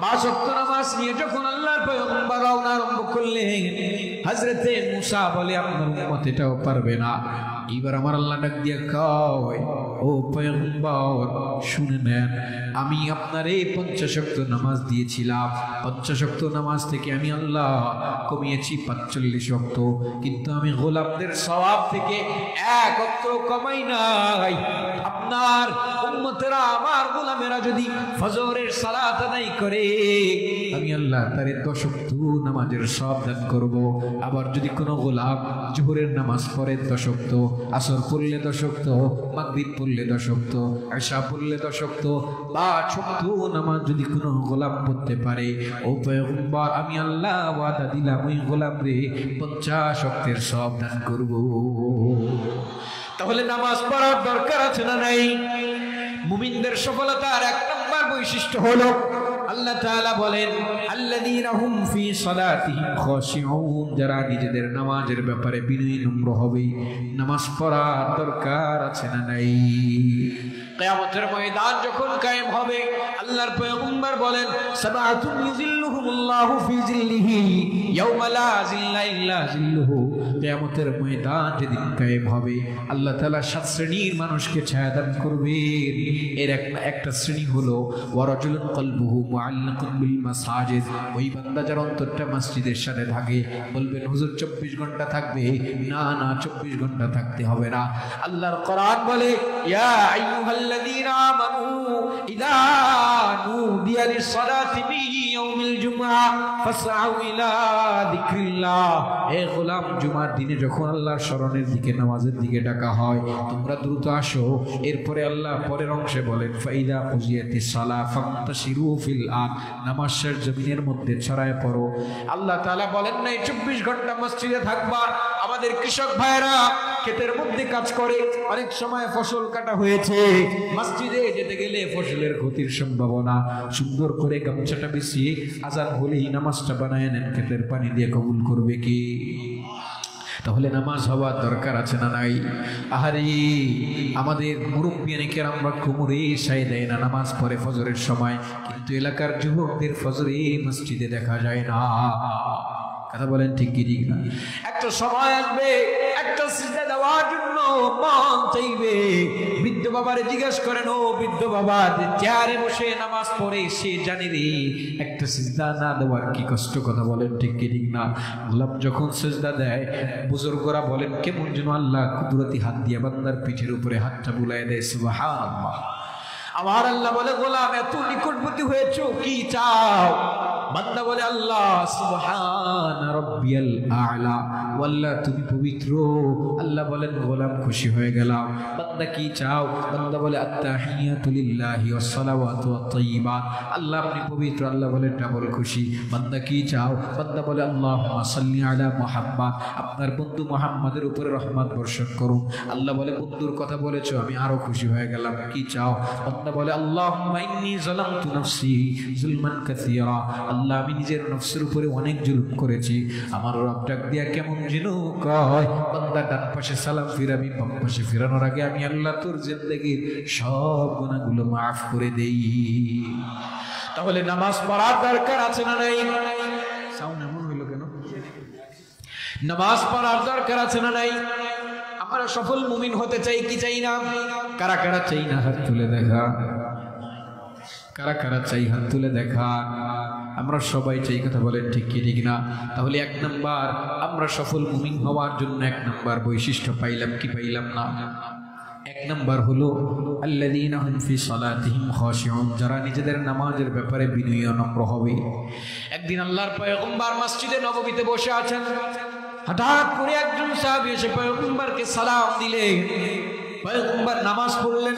5 ওয়াক্ত নামাজ নিয়ে যখন আল্লাহর পয়গম্বর রওনা আরম্ভ করলেন, হযরতে মুসা বলে আপনার উম্মত এটাও পারবে না। এবার আমার আল্লাহ ডাক দিয়ে কয়, ও পয়গম্বর শুনে নেন, আমি আপনার এই 50 ওয়াক্ত নামাজ দিয়েছিলাম, 50 ওয়াক্ত নামাজ থেকে আমি আল্লাহ কমিয়েছি 45 ওয়াক্ত, কিন্তু আমি গোলামদের সওয়াব থেকে 1 ওয়াক্ত কমাই নাই। আপনার উম্মতেরা, আমার গোলামেরা যদি ফজরের সালাত আদায় করে, আমি আল্লাহ তারে 10 ওয়াক্ত নামাজের সওয়াব দান করব। আবার যদি কোনো গোলাম জোহরের নামাজ পড়ে 10 ওয়াক্ত, আসর পড়লে 10 ওয়াক্ত, মাগরিব পড়লে 10 ওয়াক্ত, ইশা পড়লে 10 ওয়াক্ত, 5 ওয়াক্ত নামাজ যদি কোনো গোলাম পড়তে পারে, ও পয়গম্বর আমি আল্লাহ ওয়াদা দিলাম ওই গোলামরে 50 ওয়াক্তের সওয়াব দান করব। তাহলে নামাজ পড়ার দরকার আছে না নাই? মুমিনদের সফলতার 1 নম্বর বৈশিষ্ট্য হলো আল্লাহ তাআলা বলেন, আল্লাযীনা হুম ফি সালাতিহিম খাশিউন, যারা নিজেদের নামাজের ব্যাপারে বিনয়ী নম্র হবে। নামাজ পড়ার দরকার আছে না নাই? কিয়ামতের ময়দান যখন কায়েম হবে, আল্লাহর পয়গম্বর বলেন, সাবাতুন ইউযিল্লুহুমুল্লাহু ফি জিল্লিহি ইয়াওমা লা জিল্লা ইল্লা জিল্লুহু। কিয়ামতের ময়দান যেদিন কায়েম হবে, আল্লাহ তাআলা 7 শ্রেণীর মানুষকে ছায়া দান করবেন। এর একটা শ্রেণী হলো ওয়ারাজুলুন কলবুহু মুআল্লাকুন বিল মাসাজিদ, ওই বান্দা যার অন্তরটা মসজিদের সাথে থাকে। বলবেন হুজুর 24 ঘন্টা থাকবে? না না, 24 ঘন্টা থাকতে হবে না। আল্লাহর কোরআন বলে, ইয়া আইয়ুহাল্লাযীনা আমানু ইযা নুদিয়া লিস-সালাতি মিন ইয়াউমিল জুমআহ ফাসআউ ইলা যিকরিল্লাহ। হে গোলাম, জুমার দিনে যখন আল্লাহর স্মরণের দিকে, নামাজের দিকে ডাকা হয়, তোমরা দ্রুত আসো। এরপরে আল্লাহ পরের অংশে বলেন, ফাইদা কুজিয়াতিস সালাহ ফান্তাশিরু ফিল আরদ, নামাজ শেষ জমিনের মধ্যে ছড়ায় পড়ো। আল্লাহ তাআলা বলেন নাই 24 ঘন্টা মসজিদে থাকবা। আমাদের কৃষক ভাইরা ক্ষেতের মধ্যে কাজ করে, অনেক সময় ফসল কাটা হয়েছে, মসজিদে যেতে গেলে ফসলের ক্ষতির সম্ভাবনা, সুন্দর করে গামছাটা বিছিয়ে আজান হলেই নামাজটা বানায় নেন, ক্ষেতের পানি দিয়ে কবুল করবে কি? তাহলে নামাজ হওয়ার দরকার আছে না নাই? আহারে, আমাদের মুরব্বিয়ানে কেরামরা কোমরে সাই দেয় না, নামাজ পড়ে ফজরের সময়, কিন্তু এলাকার যুবকদের ফজরে মসজিদে দেখা যায় না। কথা বলেন ঠিক কি ঠিক না? একটা সময় আসবে, একটা সিজদা দেওয়ার জন্য মন চাইবে। বৃদ্ধ বাবারে জিজ্ঞেস করেন, ও বৃদ্ধ বাবা, চেয়ারে বসে নামাজ পড়ে সে জানে রে একটা সিজদা না দেওয়ার কি কষ্ট। কথা বলেন ঠিক কি ঠিক না? গোলাম যখন সিজদা দেয়, বুজুর্গরা বলেন কেমন যেন আল্লাহ কুদরতি হাত দিয়ে বান্দার পিঠের উপরে হাতটা বুলায় দেয়। সুবহানাল্লাহ। আমার আল্লাহ বলে, গোলাম এত নিকটবর্তী হয়েছো, কি চাও? বান্দা বলে, আল্লাহ সুবহান রাব্বিয়াল আ'লা, আল্লাহ তুমি পবিত্র। আল্লাহ বলেন, গোলাম খুশি হয়ে গেলাম। বান্দা কি চাও? বান্দা বলে, আত্তাহিয়াতু লিল্লাহি ওয়াস সালাওয়াতু ওয়াত তাইয়্যিবাত, আল্লাহ আপনি পবিত্র। আল্লাহ বলেন, ডাবল খুশি। বান্দা কি চাও? বান্দা বলে, আল্লাহুম্মা সাল্লি আলা মুহাম্মাদ, আপনার বন্ধু মুহাম্মাদের উপরে রহমত বর্ষণ করুন। আল্লাহ বলে, বন্ধুর কথা বলেছো, আমি আরো খুশি হয়ে গেলাম। কি চাও? বান্দা বলে, আল্লাহুম্মা ইন্নী যালামতু নাফসি যুলমান কাসীরা, আল্লাহ আমি নিজের নফসের উপরে অনেক জুলুম করেছি। আমার রব ডাক দিয়া কেমন যেন কয়, বান্দা ডান পাশে সালাম ফিরাবি, বাম পাশে ফিরানোর আগে আমি আল্লাহ তোর জিন্দেগীর সব গুনাহগুলো মাফ করে দেই। তাহলে নামাজ পড়ার দরকার আছে না নাই? সাউন্ড এমন হইল কেন? নামাজ পড়ার দরকার আছে না নাই? আমরা সফল মুমিন হতে চাই কি চাই না? কারা কারা চাই না হাত তুলে দেখা। কারা কারা চাই হাত তুলে দেখা। আমরা সবাই চাই। কথা বলেন ঠিক কি ঠিক না? তাহলে 1 নাম্বার, আমরা সফল মুমিন হওয়ার জন্য 1 নাম্বার বৈশিষ্ট্য পাইলাম কি পাইলাম না? 1 নাম্বার হলো আল্লাযীনা হুম ফি সালাতিহিম খাশিউন, যারা নিজেদের নামাজের ব্যাপারে বিনয়ী নম্র হবে। একদিন আল্লাহর পয়গম্বর মসজিদে নববীতে বসে আছেন, হঠাৎ করে একজন সাহাবী এসে পয়গম্বরকে সালাম দিলেন। পয়গম্বর নামাজ পড়লেন,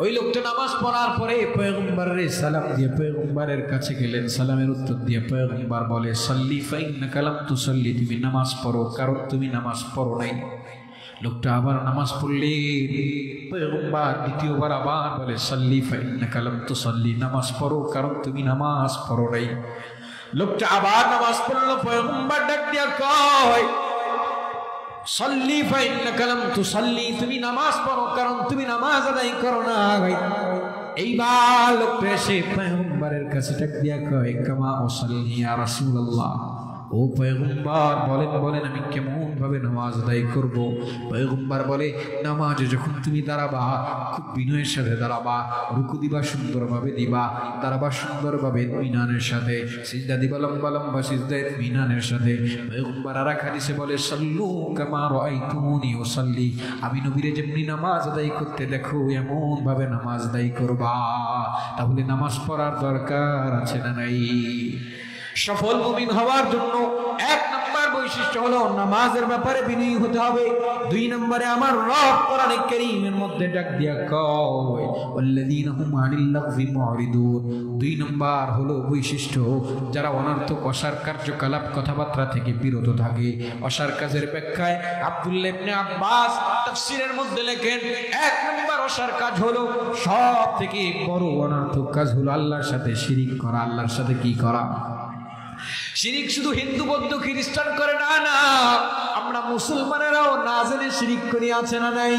ওই লোকটা নামাজ পড়ার পরে পয়গম্বরের সালাম দিয়ে পয়গম্বরের কাছে গেলেন, সালামের উত্তর দিয়ে পয়গম্বর বলে সাল্লি ফাইন্নাকা লাম তুসাল্লি, তুমি নামাজ পড়ো কারণ তুমি নামাজ পড়ো নাই। লোকটা আবার নামাজ পড়লেন, পয়গম্বর দ্বিতীয়বার আবার বলে সাল্লি ফাইন্নাকা লাম তুসাল্লি, নামাজ পড়ো কারণ তুমি নামাজ পড়ো নাই। লোকটা আবার নামাজ পড়লো, পয়গম্বর ডাক দিয়া কয় সাল্লি ফাইন্নাকা লাম তুসাল্লি, তুমি নামাজ পড়ো কারণ তুমি নামাজ আদায় করো না। এইবার লোকটা এসে পয়গম্বরের কাছে ডাক দিয়া কয় কামা উসাল্লি ইয়া রাসূলুল্লাহ, ও পয়গম্বর বলেন আমি কেমন ভাবে নামাজ আদায় করব? পয়গম্বর বলে নামাজে যখন তুমি দাঁড়াবা খুব বিনয়ের সাথে দাঁড়াবা, রুকু দিবা সুন্দরভাবে দিবা, দাঁড়াবা সুন্দরভাবে ইতমিনানের সাথে, সিজদা দিবা লম্বা লম্বা সিজদা ইতমিনানের সাথে। পয়গম্বর আর এক হাদিসে বলে সাল্লু কামা রাআইতুমুনি উসাল্লি, আমি নবীরে যেমনি নামাজ আদায় করতে দেখো এমন ভাবে নামাজ আদায় করবা। তাহলে নামাজ পড়ার দরকার আছে না নাই? সফল মুমিন হওয়ার জন্য এক নম্বর বৈশিষ্ট্য হলো নামাজের ব্যাপারে বিনয়ী হতে হবে। দুই নম্বরে আমার রব কোরআনে কারীমের মধ্যে ডাক দিয়া কয় ওয়াল্লাযীনা হুম আনিল লাগযি মুরিদুন। দুই নম্বর হলো বৈশিষ্ট্য যারা অনর্থক অসার কার্যকলাপ কথাবার্তা থেকে বিরত থাকে। অসার কাজের ব্যাখ্যায় আব্দুল্লাহ ইবনে আব্বাস তাফসীরের মধ্যে লেখেন এক নম্বর অসার কাজ হলো সব থেকে বড় অনর্থক কাজ হলো আল্লাহর সাথে শিরিক করা। আল্লাহর সাথে কি করা? শিরিক শুধু হিন্দু বৌদ্ধ খ্রিস্টান করে না, না আমরা মুসলমানেরাও না জেনে শিরিক করি, আছে না নাই?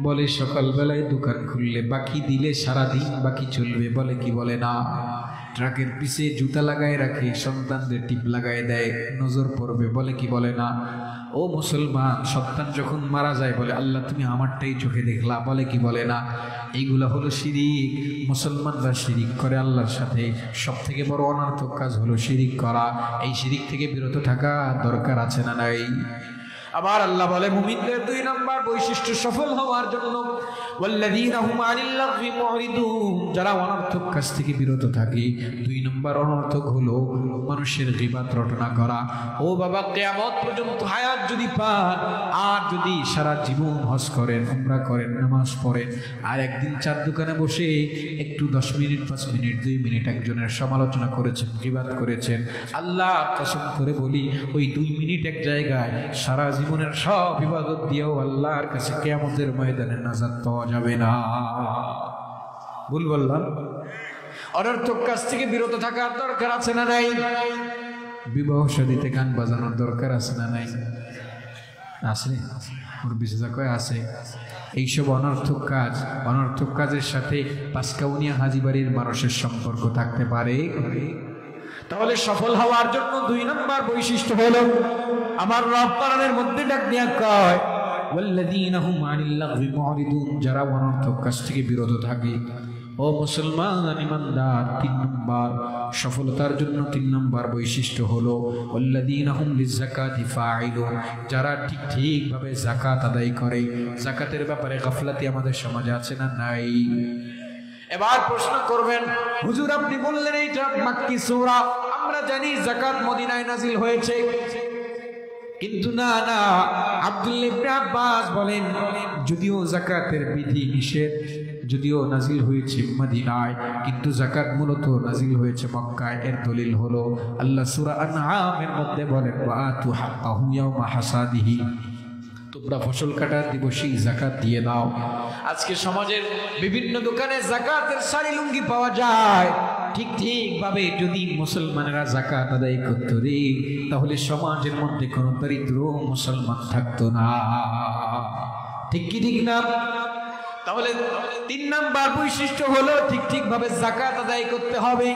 বলে সকালবেলায় দোকান খুললে বাকি দিলে সারাদিন বাকি চলবে, বলে কি বলে না? ট্রাকের পিছে জুতা লাগায় রাখে, সন্তানদের টিপ লাগায় দেয়, নজর পড়বে, বলে কি বলে না? ও মুসলমান, সন্তান যখন মারা যায় বলে আল্লাহ তুমি আমারটাই চোখে দেখলা, বলে কি বলে না? এইগুলা হলো শিরিক। মুসলমানরা শিরিক করে আল্লাহর সাথে। সব থেকে বড় অনর্থক কাজ হলো শিরিক করা। এই শিরিক থেকে বিরত থাকা দরকার আছে না নাই? আবার আল্লাহ বলে মুমিনদের দুই নম্বর বৈশিষ্ট্য সফল হওয়ার জন্য ওয়াল্লাযীনা হুম আনিল লাগযি মুরিদুন, যারা অনর্থক কাজ থেকে বিরত থাকে। দুই নম্বর অনর্থক হলো মানুষের গীবত রটনা করা। ও বাবা, কিয়ামত পর্যন্ত হায়াত যদি পান আর যদি সারা জীবন হজ করেন, উমরা করেন, নামাজ পড়েন, আর একদিন চার দোকানে বসে একটু 10 মিনিট 5 মিনিট 2 মিনিট একজনের সমালোচনা করেছেন, গীবত করেছেন, আল্লাহ কসম করে বলি ওই 2 মিনিট এক জায়গায় সারা জীবনের সব ইবাদত দিয়েও আল্লাহর কাছে কিয়ামতের ময়দানে নাজাত পাওয়া যাবে না। ভুল বললাম? অনর্থক কাজ থেকে বিরত থাকার দরকার আছে না নাই? বিবাহ শাদীতে গান বাজানোর দরকার আছে না নাই? আছে? ওর বিশেষ কয় আছে। এইসব অনর্থক কাজের সাথে পাঁচকাউনিয়া হাজিবাড়ির মানুষের সম্পর্ক থাকতে পারে? তাহলে সফল হওয়ার জন্য দুই নম্বর বৈশিষ্ট্য হলো আমার রব কোরআনের মধ্যে ডাক দিয়া কয় ওয়াল্লাযীনা হুম আনিল লাগযি মুরিদুন, যারা অনর্থক কাজ থেকে বিরত থাকে। ও মুসলমান ইমানদার, 3 নম্বর সফলতার জন্য 3 নম্বর বৈশিষ্ট্য হলো ওয়াল্লাযীনা হুম লিযাকাতি ফাঈলুন, যারা ঠিকভাবে যাকাত আদায় করে। যাকাতের ব্যাপারে গাফলাতি আমাদের সমাজে আছে না নাই? এবার প্রশ্ন করবেন হুজুর আপনি বললেন এইটা মাক্কি সূরা, আমরা জানি যাকাত মদিনায় নাজিল হয়েছে, কিন্তু না না, আব্দুল্লাহ ইবনে আব্বাস বলেন যদিও যাকাতের বিধি নিষেধ যদিও নাজিল হয়েছে মদিনায়, কিন্তু যাকাত মূলত নাজিল হয়েছে মক্কায়। এর দলিল হলো আল্লাহ সূরা আনআমের মধ্যে বলেন ওয়াতু হাক্কাহু ইয়াওমা হাসাদিহি, তোমরা ফসল কাটার দিবসেই যাকাত দিয়ে দাও। আজকে সমাজের বিভিন্ন দোকানে যাকাতের শাড়ি লুঙ্গি পাওয়া যায়। ঠিকভাবে যদি মুসলমানেরা যাকাত আদায় করত রে, তাহলে সমাজের মধ্যে কোনো দরিদ্র মুসলমান থাকতো না। ঠিক কি ঠিক না? তাহলে 3 নম্বর বৈশিষ্ট্য হলো ঠিকভাবে যাকাত আদায় করতে হবে।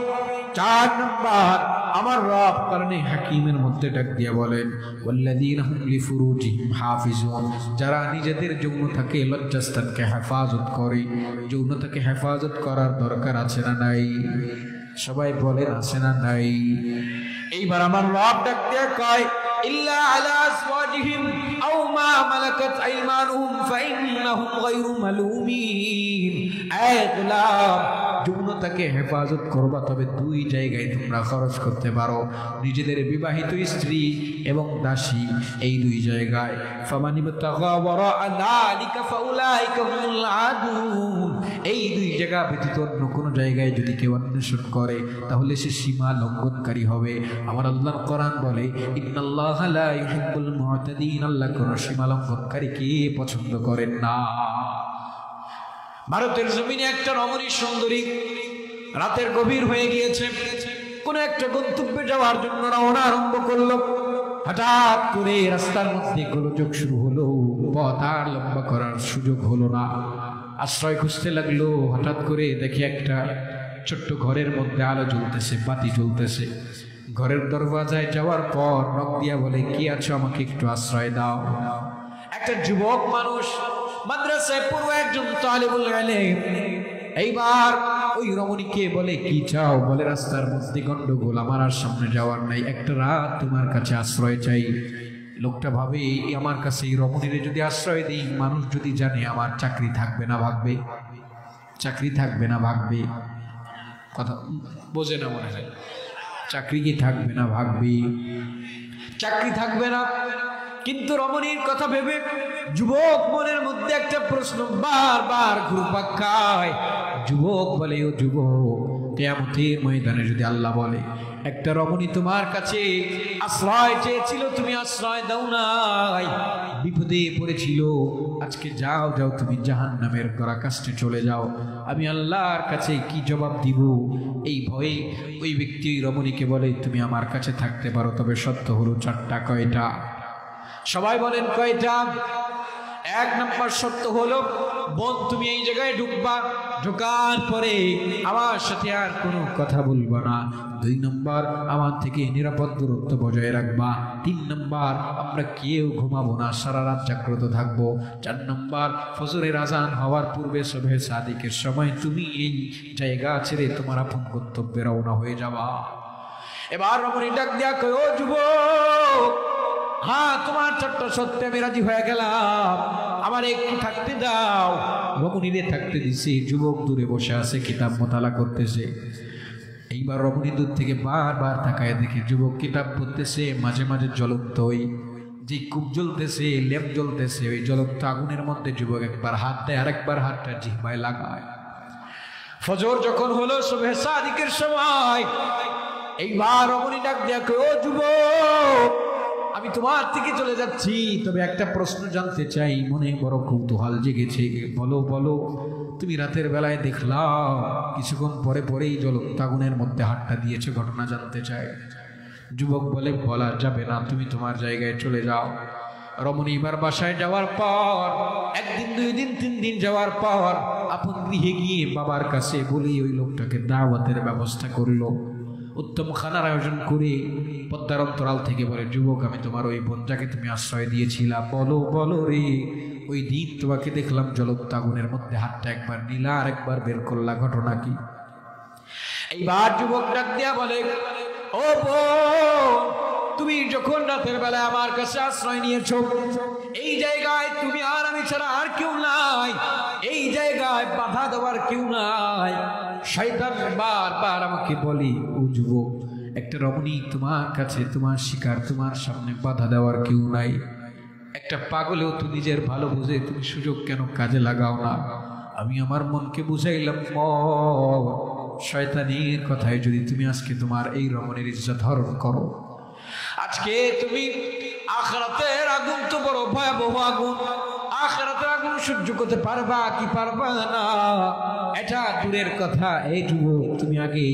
4 নম্বর আমার রব কোরআনে হাকিমের মধ্যে ডাক দিয়ে বলেন ওয়াল্লাযীনা হুম লিফুরুজিহিম হাফিজুন, যারা নিজেদের যৌনতাকে লজ্জাস্থানকে হেফাজত করে। যৌনতাকে হেফাজত করার দরকার আছে না নাই? সবাই বলেন আছে না নাই? এইবার আমার রব ডাক দিয়ে কয় ইল্লা আলা আসওয়াজিহিম আও মা মালাকাত আইমানুহুম ফাইন্নাহুম গায়রু মালুমিন। এই গোলাম, যৌনতাকে হেফাজত করবা, তবে দুই জায়গায় তোমরা খরচ করতে পারো, নিজেদের বিবাহিত স্ত্রী এবং দাসী, এই দুই জায়গায়। এই দুই জায়গা ব্যতীত অন্য কোনো জায়গায় যদি কেউ অন্বেষণ করে তাহলে সে সীমা লঙ্ঘনকারী হবে। আমার আল্লাহর কোরআন বলে, ইন্নাল্লাহা লা ইউহিব্বুল মু'তাদিন, আল্লাহ কোনো সীমা লঙ্ঘনকারীকে পছন্দ করেন না। ভারতের জমিনে একটা রমণী সুন্দরী রাতের গভীর হয়ে গিয়েছে, কোন একটা গন্তব্যে যাওয়ার জন্য রওনা আরম্ভ করলো। হঠাৎ করে রাস্তার মধ্যে গোলযোগ শুরু হলো, পথ আর লম্বা করার সুযোগ হলো না, আশ্রয় খুঁজতে লাগলো। হঠাৎ করে দেখে একটা ছোট্ট ঘরের মধ্যে আলো জ্বলতেছে, বাতি জ্বলতেছে। ঘরের দরওয়াজায় যাওয়ার পর নক দিয়া বলে, কি আছো, আমাকে একটু আশ্রয় দাও। একটা যুবক মানুষ, মাদ্রাসায় পড়ো, একজন তালিবুল ইলম। এইবার ওই রমণীকে বলে, কি চাও? বলে, রাস্তার মধ্যে গন্ডগোল, আমার আর সামনে যাওয়ার নাই, একটা রাত তোমার কাছে আশ্রয় চাই। লোকটা ভাবে, আমার কাছে এই রমণীরে যদি আশ্রয় দিই, মানুষ যদি জানে আমার চাকরি থাকবে না ভাগবে, চাকরি থাকবে না ভাগবে, কথা বোঝে না মনে হয়, চাকরি কি থাকবে না ভাগবে, চাকরি থাকবে না। কিন্তু রমণীর কথা ভেবে যুবক মনের মধ্যে একটা প্রশ্ন বারবার ঘুরপাক খায়। যুবক বলে, ও যুবক, কিয়ামতের ময়দানে যদি আল্লাহ বলে, একটা রমণী তোমার কাছে আশ্রয় চেয়েছিল, তুমি আশ্রয় দাও নাই, বিপদে পড়েছিল, আজকে যাও যাও তুমি জাহান্নামের কারাকাষ্ঠে চলে যাও, আমি আল্লাহর কাছে কি জবাব দিব? এই ভয়ে ওই ব্যক্তি রমণীকে বলে, তুমি আমার কাছে থাকতে পারো, তবে সত্য হলো চারটা। কয়টা? সবাই বলেন কয়টা? এক নম্বর সত্য হলো, বোন তুমি এই জায়গায় ঢুকবা, ঢোকার পরে আমার সাথে আর কোনো কথা বলবা না। দুই নম্বর, আমার থেকে নিরাপদ দূরত্ব বজায় রাখবা। তিন নম্বর, আমরা কেউ ঘুমাবো না, সারা রাত জাগ্রত থাকবো। চার নম্বর, ফজরের আজান হওয়ার পূর্বে সুবহে সাদিকের সময় তুমি এই জায়গা ছেড়ে তোমার আপন গন্তব্যে রওনা হয়ে যাবা। এবার রমণী ডাক দিয়া কয়, ও যুবক, হ্যাঁ তোমার ছোট্ট সত্যে আমি রাজি হয়ে গেলাম, আমার একটু থাকতে দাও। রমণীরে থাকতে দিছে। যুবক দূরে বসে আছে, কিতাব মোতালা করতেছে। এইবার রমণী দূর থেকে বারবার তাকায় দেখে যুবক কিতাব পড়তেছে, মাঝে মাঝে জ্বলন্ত ওই যে কূপ জ্বলতেছে, ল্যাম্প জ্বলতেছে, ওই জ্বলন্ত আগুনের মধ্যে যুবক একবার হাত দেয়, আরেকবার হাতটা জিহ্বায় লাগায়। ফজর যখন হলো, সুবহে সাদিকের সময়, এইবার রমণী ডাক দেয়া কয়, ও যুবক, আমি তোমার থেকে চলে যাচ্ছি, তবে একটা প্রশ্ন জানতে চাই, মনে বড় কৌতূহল জেগেছে। বলো বলো। তুমি রাতের বেলায় দেখলাম, কিছুক্ষণ পরে পরেই জ্বলন্ত আগুনের মধ্যে হাতটা দিয়েছে, ঘটনা জানতে চাই। যুবক বলে, বলা যাবে না, তুমি তোমার জায়গায় চলে যাও। রমণী এবার বাসায় যাওয়ার পর, একদিন, দুই দিন, তিন দিন যাওয়ার পর আপন গৃহে গিয়ে বাবার কাছে বলি ওই লোকটাকে দাওয়াতের ব্যবস্থা করলো। উত্তম খানার আয়োজন করে পদ্মার অন্তরাল থেকে বলে, যুবক, আমি তোমার ওই বোনটাকে তুমি আশ্রয় দিয়েছিলা, বলো বলো রে, ওই দিন তোমাকে দেখলাম জ্বলন্ত আগুনের মধ্যে হাতটা একবার নিলা আর একবার বের করলা, ঘটনা কি? এইবার যুবক ডাক দিয়া বলে, ও বোন, তুমি যখন রাতের বেলায় আমার কাছে আশ্রয় নিয়েছো, এই জায়গায় তুমি আর আমি ছাড়া আর কেউ নাই, এই জায়গায় বাধা দেওয়ার কেউ নাই। শয়তান বারবার আমাকে বলি, ও যুবক, একটা রমণী তোমার কাছে, তোমার শিকার, তোমার সামনে বাধা দেওয়ার কেউ নাই। একটা পাগলেও তো নিজের ভালো বুঝে, তুমি সুযোগ কেন কাজে লাগাও না? আমি আমার মনকে বুঝাইলাম, শয়তানের কথায় যদি তুমি আজকে তোমার এই রমণীর ইজ্জত হরণ করো, আজকে তুমি আখিরাতের আগুন তো বড় ভয়াবহ আগুন, আখিরাতের আগুন সহ্য করতে পারবা কি পারবা না এটা দূরের কথা। এই যুবক, তুমি আগে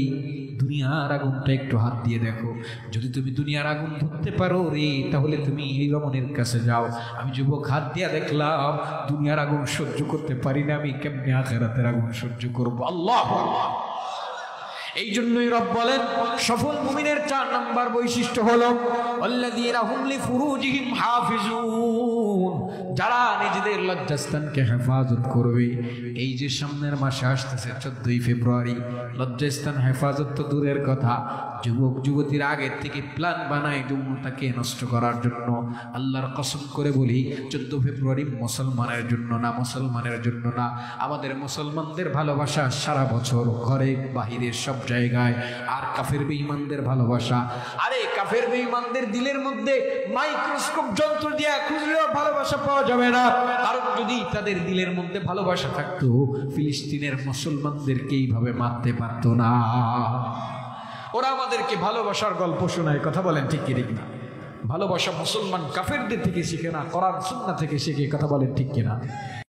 দুনিয়ার আগুনটা একটু হাত দিয়ে দেখো, যদি তুমি দুনিয়ার আগুন ধরতে পারো রে, তাহলে তুমি এই রমণীর কাছে যাও। আমি যুবক হাত দিয়ে দেখলাম, দুনিয়ার আগুন সহ্য করতে পারি না, আমি কেমনে আখিরাতের আগুন সহ্য করবো? আল্লাহ! এই জন্যই রব বলেন সফল মুমিনের 4 নাম্বার বৈশিষ্ট্য হলো আল্লাযীনা হুম লিফুরুজিহিম হাফিজুন, যারা নিজেদের লজ্জাস্থানকে হেফাজত করবে। এই যে সামনের মাসে আসতেছে 14ই ফেব্রুয়ারি, লজ্জাস্থান হেফাজত তো দূরের কথা, যুবক যুবতীর আগের থেকে প্ল্যান বানায় যৌনতাকে নষ্ট করার জন্য। আল্লাহর কসম করে বলি 14 ফেব্রুয়ারি মুসলমানের জন্য না, মুসলমানের জন্য না। আমাদের মুসলমানদের ভালোবাসা সারা বছর ঘরে বাহিরে সব জায়গায়, আর কাফের বেঈমানদের ভালোবাসা, আরে কাফের বেঈমানদের দিলের মধ্যে মাইক্রোস্কোপ যন্ত্র দিয়ে খুঁজলেও ভালোবাসা পাওয়া যাবে না। কারণ যদি তাদের দিলের মধ্যে ভালোবাসা থাকতো, ফিলিস্তিনের মুসলমানদেরকে এইভাবে মারতে পারতো না। ওরা আমাদেরকে ভালোবাসার গল্প শোনায়, কথা বলেন ঠিক কি ঠিক না? ভালোবাসা মুসলমান কাফেরদের থেকে শিখে না, কোরআন সুন্নাহ থেকে শিখে, কথা বলেন ঠিক কিনা?